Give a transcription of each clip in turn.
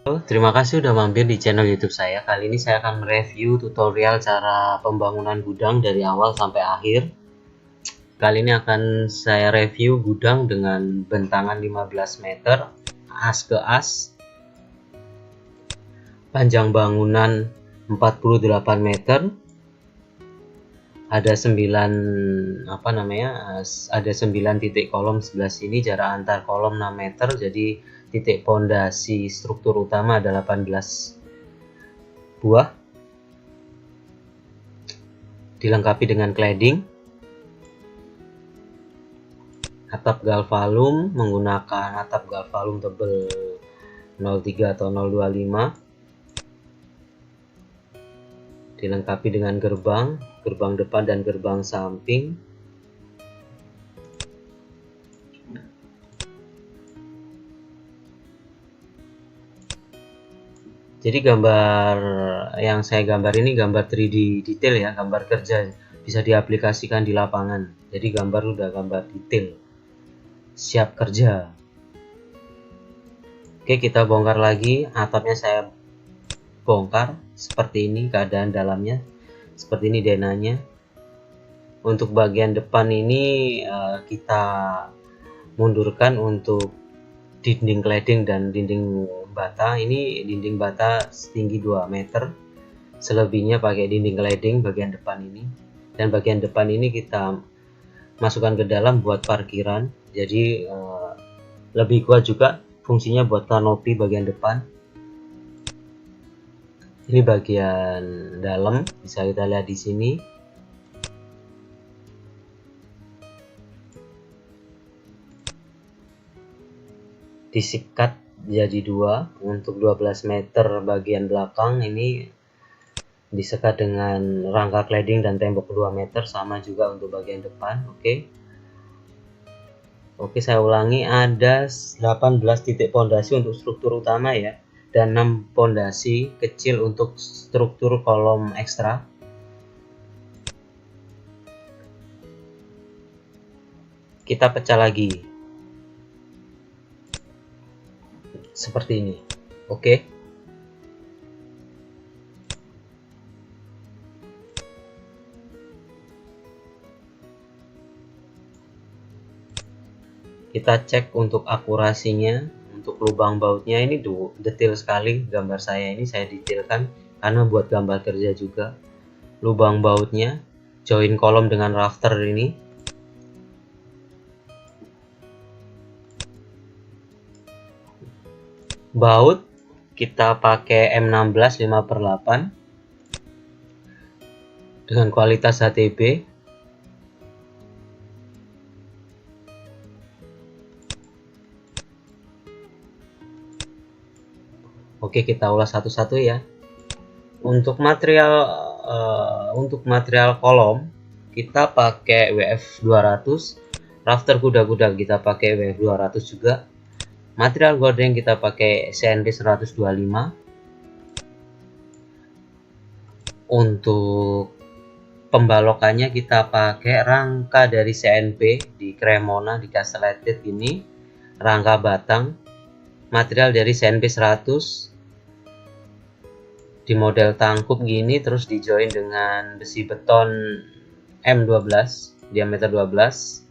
Halo, terima kasih sudah mampir di channel YouTube saya. Kali ini saya akan mereview tutorial cara pembangunan gudang dari awal sampai akhir. Kali ini akan saya review gudang dengan bentangan 15 meter, as ke as, panjang bangunan 48 meter, ada 9 ada 9 titik kolom sebelah sini, jarak antar kolom 6 meter, jadi titik pondasi struktur utama ada 18 buah, dilengkapi dengan cladding, atap galvalum menggunakan atap galvalum tebal 03 atau 025, dilengkapi dengan gerbang depan dan gerbang samping. Jadi gambar yang saya gambar ini gambar 3D detail ya, gambar kerja, bisa diaplikasikan di lapangan. Jadi gambar udah gambar detail, siap kerja. Oke, kita bongkar lagi. Atapnya saya bongkar seperti ini keadaan dalamnya, seperti ini denahnya. Untuk bagian depan ini kita mundurkan untuk dinding cladding dan dinding bata. Ini dinding bata setinggi 2 meter, selebihnya pakai dinding cladding bagian depan ini. Dan bagian depan ini kita masukkan ke dalam buat parkiran, jadi lebih kuat juga fungsinya buat kanopi bagian depan. Ini bagian dalam, bisa kita lihat di sini. Disikat jadi dua. Untuk 12 meter bagian belakang ini disekat dengan rangka cladding dan tembok 2 meter, sama juga untuk bagian depan. Oke, saya ulangi, ada 18 titik pondasi untuk struktur utama ya, dan 6 pondasi kecil untuk struktur kolom ekstra. Kita pecah lagi seperti ini. Oke. Kita cek untuk akurasinya. Untuk lubang bautnya ini detail sekali, gambar saya ini saya detailkan karena buat gambar kerja juga. Lubang bautnya, join kolom dengan rafter ini. Baut kita pakai M16 5/8 dengan kualitas HTB. Oke, kita ulas satu-satu ya. Untuk material kolom kita pakai WF 200, rafter kuda-kuda kita pakai WF 200 juga. Material gorden kita pakai CNP 125. Untuk pembalokannya kita pakai rangka dari CNP di Cremona, di Castellated ini, rangka batang, material dari CNP 100 di model tangkup gini, terus di join dengan besi beton M12 diameter 12.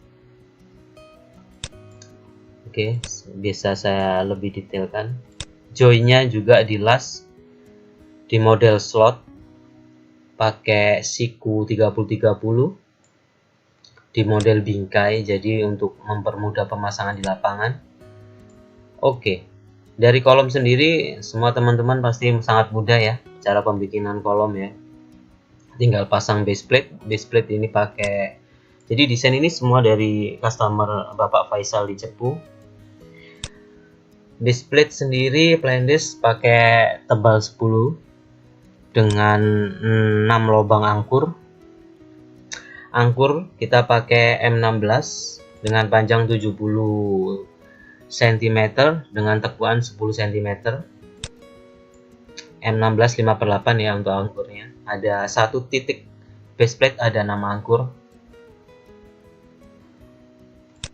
Oke, bisa saya lebih detailkan. Joinnya juga dilas di model slot pakai siku 3030 di model bingkai, jadi untuk mempermudah pemasangan di lapangan. Oke, dari kolom sendiri semua teman-teman pasti sangat mudah ya cara pembikinan kolom ya. Tinggal pasang base plate ini pakai, jadi desain ini semua dari customer Bapak Faisal di Cepu. Base plate sendiri Plandis pakai tebal 10 dengan 6 lubang angkur. Angkur kita pakai M16 dengan panjang 70 cm dengan tekuan 10 cm. M16 5/8 ya untuk angkurnya. Ada satu titik base plate, ada 6 angkur.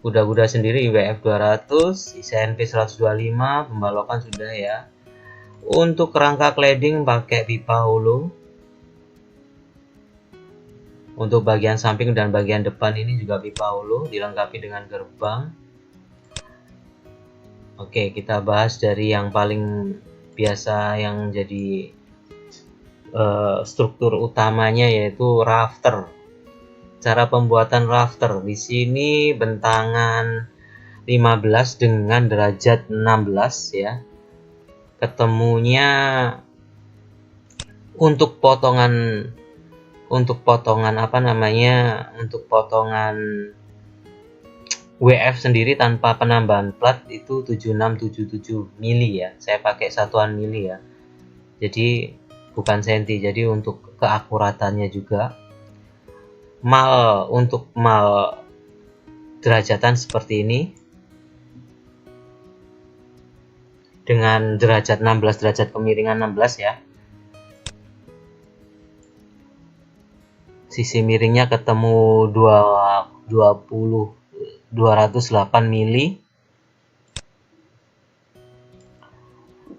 Kuda-kuda sendiri WF 200, CNP 125, pembalokan sudah ya. Untuk rangka cladding pakai pipa hulu. Untuk bagian samping dan bagian depan ini juga pipa hulu, dilengkapi dengan gerbang. Oke, kita bahas dari yang paling biasa yang jadi struktur utamanya, yaitu rafter. Cara pembuatan rafter di sini bentangan 15 dengan derajat 16 ya. Ketemunya untuk potongan apa namanya, untuk potongan WF sendiri tanpa penambahan plat itu 7677 mili ya. Saya pakai satuan mili ya. Jadi bukan senti. Jadi untuk keakuratannya juga. Untuk mal derajatan seperti ini dengan derajat 16, derajat kemiringan 16 ya. Sisi miringnya ketemu 208 mili.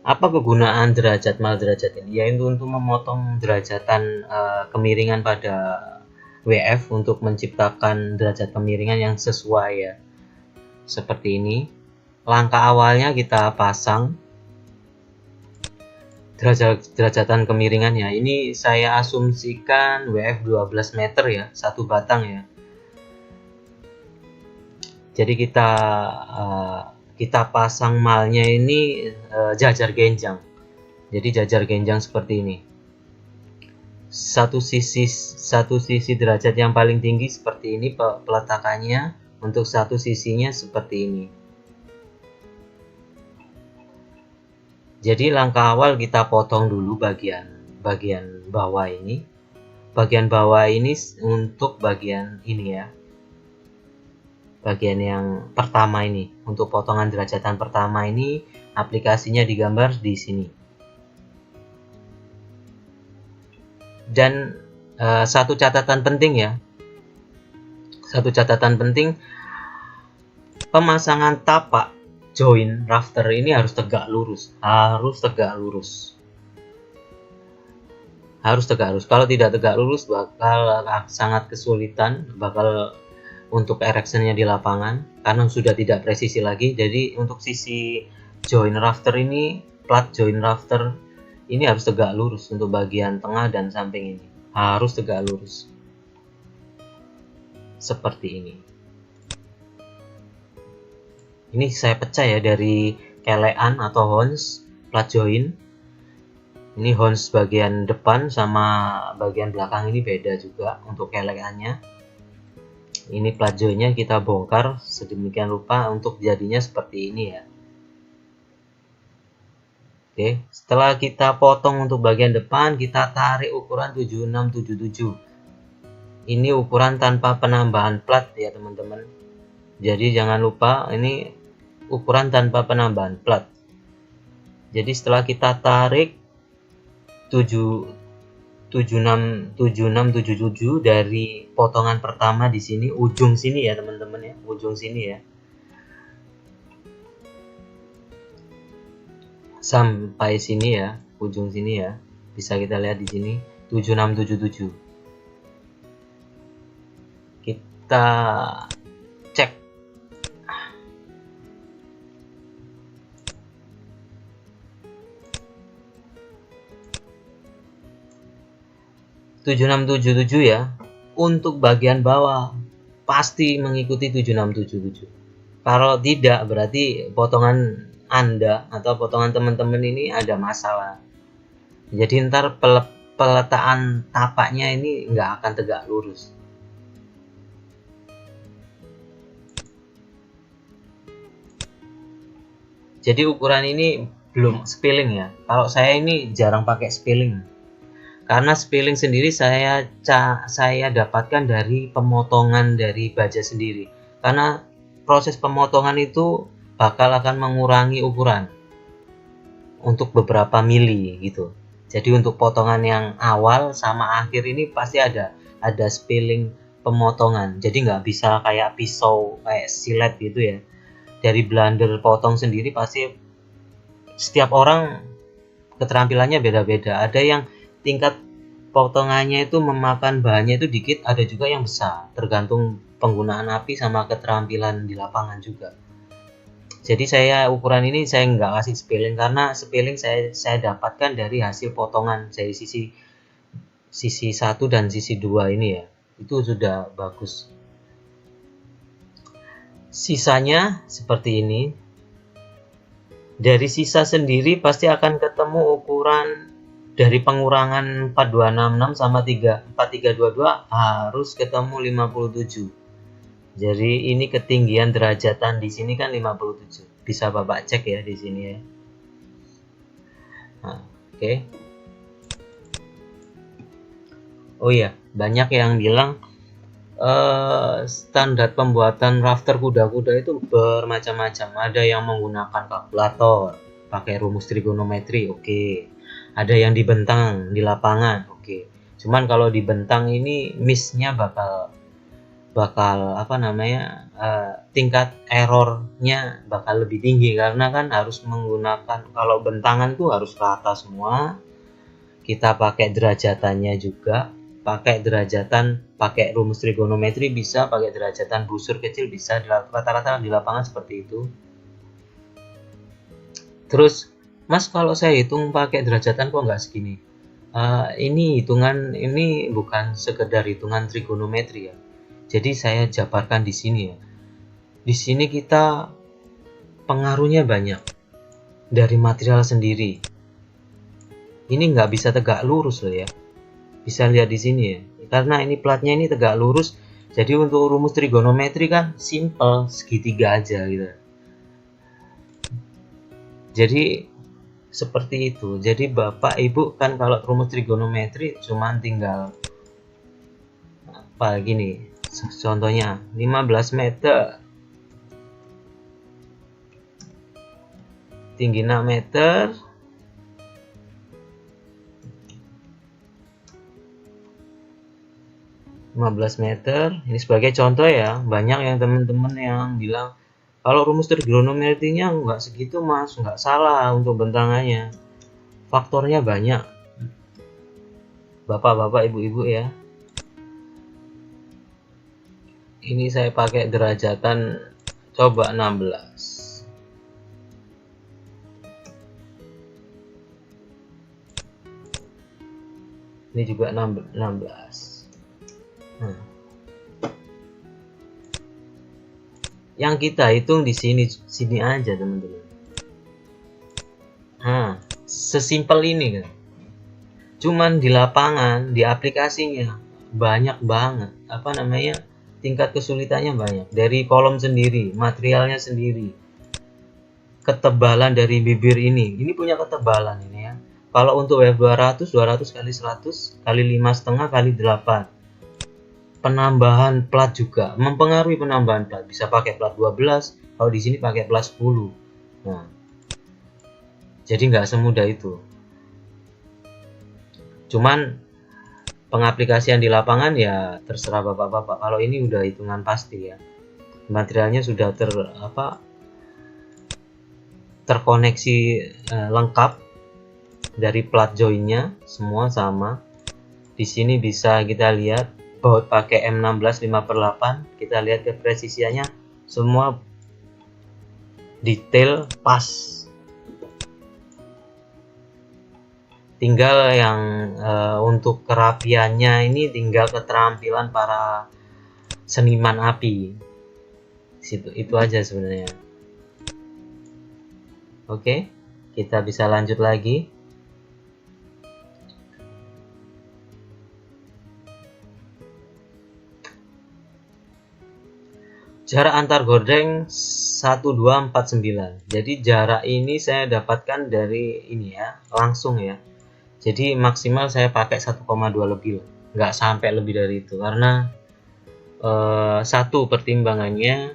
Apa kegunaan derajat mal derajat ini? Yaitu untuk memotong derajatan kemiringan pada WF untuk menciptakan derajat kemiringan yang sesuai ya. Seperti ini. Langkah awalnya kita pasang derajatan kemiringannya. Ini saya asumsikan WF 12 meter ya, satu batang ya. Jadi kita pasang malnya ini jajar genjang. Jadi jajar genjang seperti ini. Satu sisi derajat yang paling tinggi seperti ini peletakannya, untuk satu sisinya seperti ini. Jadi langkah awal kita potong dulu bagian bawah ini. Bagian bawah ini untuk bagian ini ya. Bagian yang pertama ini, untuk potongan derajatan pertama ini, aplikasinya digambar di sini. Dan satu catatan penting ya. Satu catatan penting, pemasangan tapak join rafter ini harus tegak lurus, harus tegak lurus. Kalau tidak tegak lurus bakal sangat kesulitan, bakal untuk erectionnya di lapangan karena sudah tidak presisi lagi. Jadi untuk sisi join rafter ini, plat join rafter ini harus tegak lurus. Untuk bagian tengah dan samping ini harus tegak lurus seperti ini. Ini saya pecah ya dari kelean atau hons plat join. Ini hons bagian depan sama bagian belakang ini beda juga untuk keleannya. Ini plat joinnya kita bongkar sedemikian rupa untuk jadinya seperti ini ya. Oke, setelah kita potong untuk bagian depan, kita tarik ukuran 7677. Ini ukuran tanpa penambahan plat ya teman-teman. Jadi jangan lupa ini ukuran tanpa penambahan plat. Jadi setelah kita tarik 7677 dari potongan pertama di sini, ujung sini ya teman-teman ya, ujung sini ya, sampai sini ya, ujung sini ya, bisa kita lihat di sini 7677. Kita cek. (7677) ya. Untuk bagian bawah pasti mengikuti 7677. Kalau tidak berarti potongan Anda atau potongan teman-teman ini ada masalah. Jadi ntar peletaan tapaknya ini nggak akan tegak lurus. Jadi ukuran ini belum spilling ya. Kalau saya ini jarang pakai spilling. Karena spilling sendiri saya dapatkan dari pemotongan dari baja sendiri. Karena proses pemotongan itu bakal akan mengurangi ukuran untuk beberapa mili gitu. Jadi untuk potongan yang awal sama akhir ini pasti ada spilling pemotongan. Jadi nggak bisa kayak pisau, kayak silet gitu ya. Dari blender potong sendiri pasti setiap orang keterampilannya beda-beda. Ada yang tingkat potongannya itu memakan bahannya itu dikit, ada juga yang besar, tergantung penggunaan api sama keterampilan di lapangan juga. Jadi saya ukuran ini saya nggak kasih scaling, karena scaling saya dapatkan dari hasil potongan dari sisi 1 dan sisi 2 ini ya, itu sudah bagus. Sisanya seperti ini. Dari sisa sendiri pasti akan ketemu ukuran dari pengurangan 4266 sama 4322 harus ketemu 57. Jadi ini ketinggian derajatan di sini kan 57. Bisa Bapak cek ya di sini ya. Nah, oke. Oh iya, banyak yang bilang standar pembuatan rafter kuda-kuda itu bermacam-macam. Ada yang menggunakan kalkulator, pakai rumus trigonometri, oke. Ada yang dibentang di lapangan, oke. Cuman kalau dibentang ini miss-nya bakal apa namanya, tingkat errornya bakal lebih tinggi, karena kan harus menggunakan, kalau bentangan tuh harus rata semua. Kita pakai derajatannya juga, pakai rumus trigonometri bisa, pakai derajatan busur kecil bisa, rata-rata di lapangan seperti itu. Terus, Mas, kalau saya hitung pakai derajatan kok nggak segini? Ini hitungan ini bukan sekedar hitungan trigonometri ya. Jadi saya jabarkan di sini ya. Di sini kita pengaruhnya banyak dari material sendiri. Ini nggak bisa tegak lurus loh ya. Bisa lihat di sini ya, karena ini platnya ini tegak lurus, jadi untuk rumus trigonometri kan simple, segitiga aja gitu. Jadi seperti itu. Jadi Bapak Ibu kan kalau rumus trigonometri cuman tinggal apa gini, contohnya 15 meter, tinggi 6 meter, meter. Ini sebagai contoh ya. Banyak yang teman-teman yang bilang kalau rumus trigonometrinya nggak segitu Mas, nggak salah untuk bentangannya. Faktornya banyak. Bapak-bapak, ibu-ibu ya. Ini saya pakai derajatan coba 16. Ini juga 16. Yang kita hitung di sini aja teman-teman. Sesimpel ini kan. Cuman di lapangan, di aplikasinya banyak banget, apa namanya, tingkat kesulitannya banyak. Dari kolom sendiri, materialnya sendiri, ketebalan dari bibir ini punya ketebalan ini ya. Kalau untuk WF200 kali 100 kali 5,5 kali 8. Penambahan plat juga mempengaruhi penambahan plat. Bisa pakai plat 12, kalau di sini pakai plat 10. Nah, jadi nggak semudah itu. Cuman pengaplikasian di lapangan ya terserah bapak-bapak. Kalau ini udah hitungan pasti ya. Materialnya sudah terkoneksi lengkap dari plat joinnya semua sama. Di sini bisa kita lihat baut pakai M16 5/8, kita lihat kepresisiannya semua detail pas. Tinggal yang untuk kerapiannya ini tinggal keterampilan para seniman api. Itu aja sebenarnya. Oke, kita bisa lanjut lagi. Jarak antar gordeng 1249. Jadi jarak ini saya dapatkan dari ini ya, langsung ya. Jadi maksimal saya pakai 1,2 lebih, nggak sampai lebih dari itu, karena satu pertimbangannya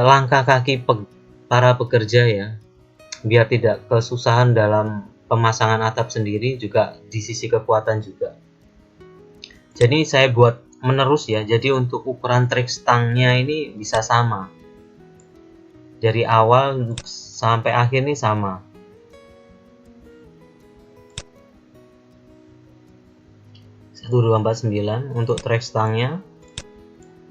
langkah kaki para pekerja ya, biar tidak kesusahan dalam pemasangan atap sendiri, juga di sisi kekuatan juga. Jadi saya buat menerus ya, jadi untuk ukuran trek stangnya ini bisa sama dari awal sampai akhir ini sama. 1249 untuk track stangnya.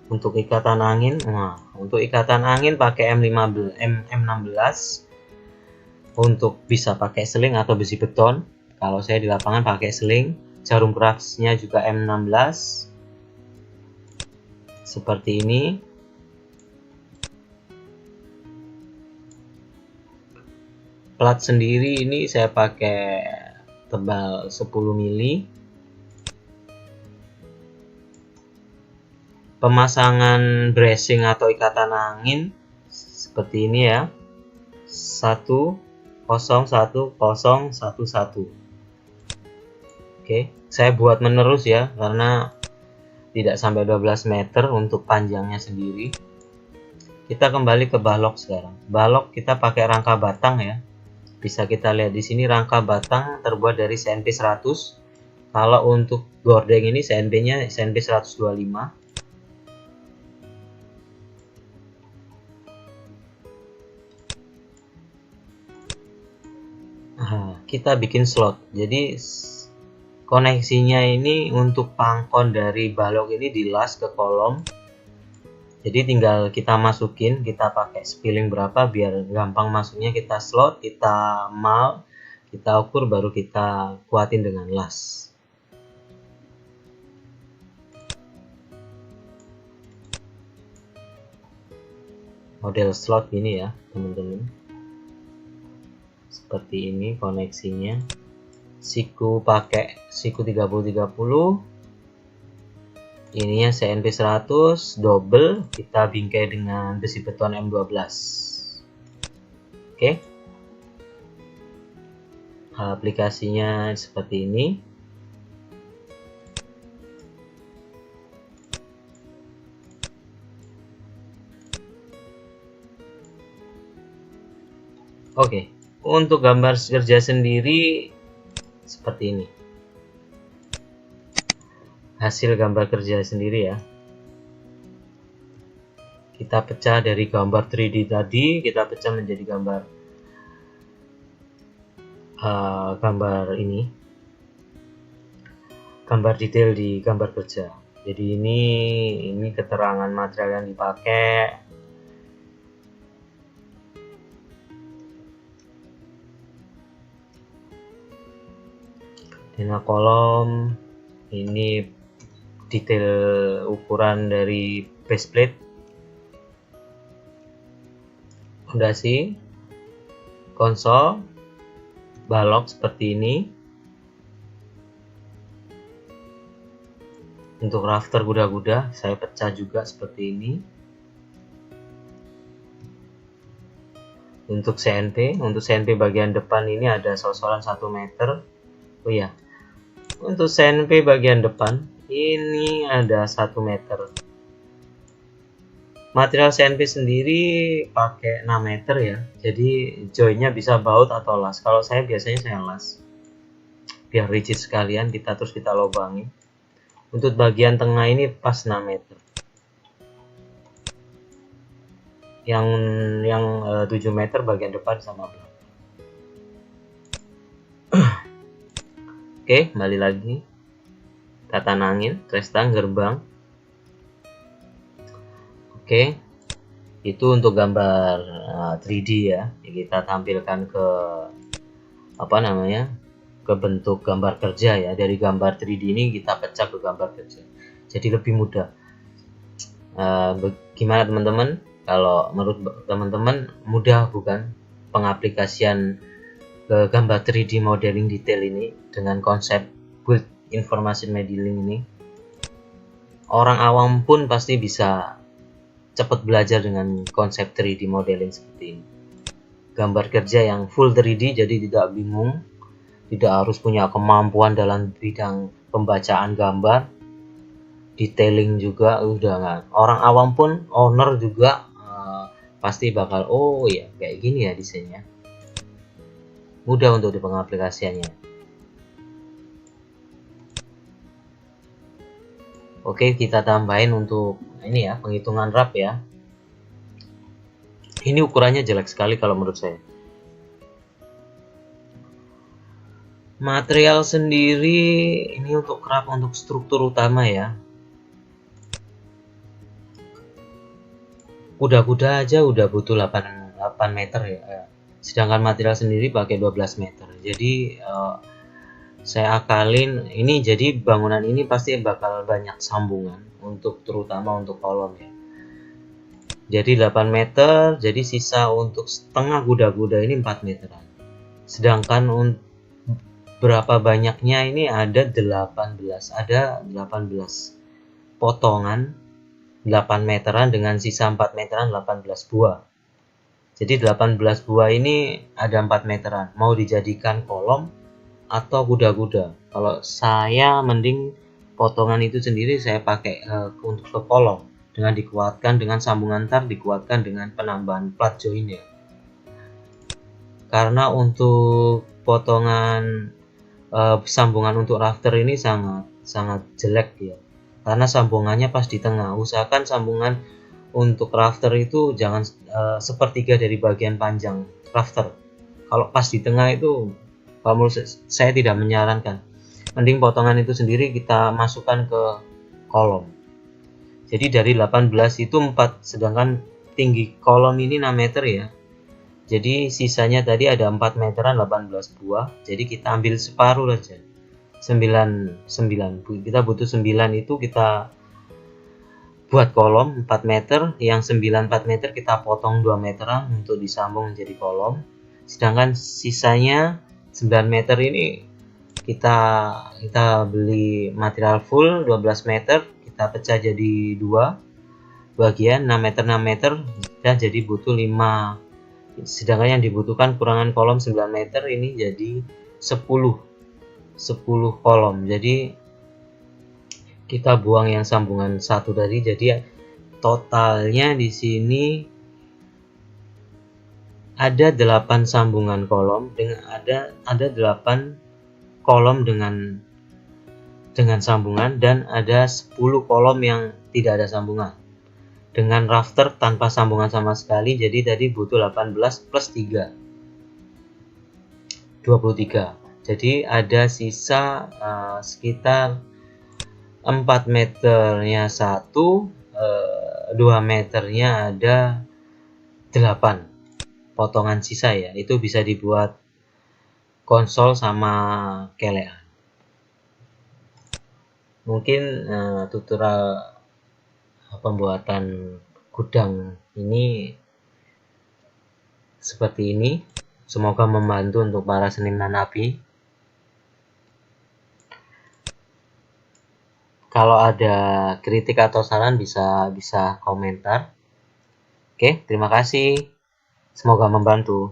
Untuk ikatan angin, nah untuk ikatan angin pakai M16. Untuk bisa pakai seling atau besi beton. Kalau saya di lapangan pakai seling. Jarum kerasnya juga M16 seperti ini. Plat sendiri ini saya pakai tebal 10 mili. Pemasangan bracing atau ikatan angin seperti ini ya, 1011011. Oke, saya buat menerus ya karena tidak sampai 12 meter untuk panjangnya sendiri. Kita kembali ke balok sekarang. Balok kita pakai rangka batang ya. Bisa kita lihat di sini rangka batang terbuat dari CNP 100. Kalau untuk gordeng ini CNP-nya CNP 125. Kita bikin slot. Jadi koneksinya ini untuk pangkon dari balok ini dilas ke kolom. Jadi tinggal kita masukin, kita pakai spilling berapa biar gampang masuknya, kita slot, kita mal, kita ukur, baru kita kuatin dengan las. Model slot ini ya teman-teman. Seperti ini koneksinya. Siku pakai siku 3030. Ininya CNP 100 double, kita bingkai dengan besi beton M12. Oke. Aplikasinya seperti ini. Oke. Untuk gambar kerja sendiri seperti ini. Hasil gambar kerja sendiri ya. Kita pecah dari gambar 3D tadi, kita pecah menjadi gambar ini. Gambar detail di gambar kerja. Jadi ini keterangan material yang dipakai. Dena kolom, ini detail ukuran dari base plate, fondasi, konsol, balok seperti ini. Untuk rafter kuda-kuda saya pecah juga seperti ini. Untuk CNP bagian depan ini ada sosoran 1 meter. Oh ya, untuk CNP bagian depan ini ada 1 meter. Material CNP sendiri pakai 6 meter ya. Jadi joinnya bisa baut atau las. Kalau saya biasanya saya las. Biar rigid sekalian, kita lobangi. Untuk bagian tengah ini pas 6 meter. Yang 7 meter bagian depan sama belakang. Oke, kembali lagi. Ikatan angin, trestang, gerbang. Oke, itu untuk gambar 3D ya. Kita tampilkan ke ke bentuk gambar kerja ya. Dari gambar 3D ini kita pecah ke gambar kerja. Jadi lebih mudah. Gimana teman-teman? Kalau menurut teman-teman mudah bukan pengaplikasian ke gambar 3D modeling detail ini dengan konsep build information modeling ini? Orang awam pun pasti bisa cepat belajar dengan konsep 3D modeling seperti ini. Gambar kerja yang full 3D, jadi tidak bingung, tidak harus punya kemampuan dalam bidang pembacaan gambar, detailing juga udah nggak. Orang awam pun, owner juga pasti bakal, oh ya kayak gini ya desainnya. Mudah untuk dipengaplikasiannya. Oke, kita tambahin untuk ini ya, penghitungan rap ya. Ini ukurannya jelek sekali kalau menurut saya. Material sendiri ini untuk kerap untuk struktur utama ya. Kuda-kuda aja udah butuh 8 meter ya. Sedangkan material sendiri pakai 12 meter. Jadi saya akalin ini, jadi bangunan ini pasti bakal banyak sambungan untuk terutama untuk kolom ya. Jadi 8 meter, jadi sisa untuk setengah kuda-kuda ini 4 meteran. Sedangkan berapa banyaknya ini ada 18 potongan 8 meteran dengan sisa 4 meteran 18 buah. Jadi 18 buah ini ada 4 meteran, mau dijadikan kolom atau kuda-kuda. Kalau saya mending potongan itu sendiri saya pakai untuk ke kolom dengan dikuatkan dengan sambungan tar, dikuatkan dengan penambahan plat join ya. Karena untuk potongan sambungan untuk rafter ini sangat jelek ya, karena sambungannya pas di tengah. Usahakan sambungan untuk rafter itu jangan sepertiga dari bagian panjang rafter. Kalau pas di tengah itu, kalau menurut saya tidak menyarankan. Mending potongan itu sendiri kita masukkan ke kolom. Jadi dari 18 itu 4, sedangkan tinggi kolom ini 6 meter ya. Jadi sisanya tadi ada 4 meteran 18 buah. Jadi kita ambil separuh aja. 9. Kita butuh 9 itu kita buat kolom 4 meter. Yang 9 4 meter kita potong 2 meteran untuk disambung menjadi kolom. Sedangkan sisanya 9 meter ini kita beli material full 12 meter. Kita pecah jadi 2 bagian 6 meter 6 meter. Dan jadi butuh 5. Sedangkan yang dibutuhkan kurangan kolom 9 meter ini jadi 10 kolom. Jadi kita buang yang sambungan satu tadi, jadi totalnya di sini ada 8 sambungan kolom dengan ada 8 kolom dengan sambungan, dan ada 10 kolom yang tidak ada sambungan dengan rafter tanpa sambungan sama sekali. Jadi tadi butuh 18 plus 3 23. Jadi ada sisa sekitar 4 meternya 1, 2 meternya ada 8 potongan sisa ya. Itu bisa dibuat konsol sama kelean. Mungkin tutorial pembuatan gudang ini seperti ini. Semoga membantu untuk para seniman api. Kalau ada kritik atau saran bisa komentar. Oke, terima kasih. Semoga membantu.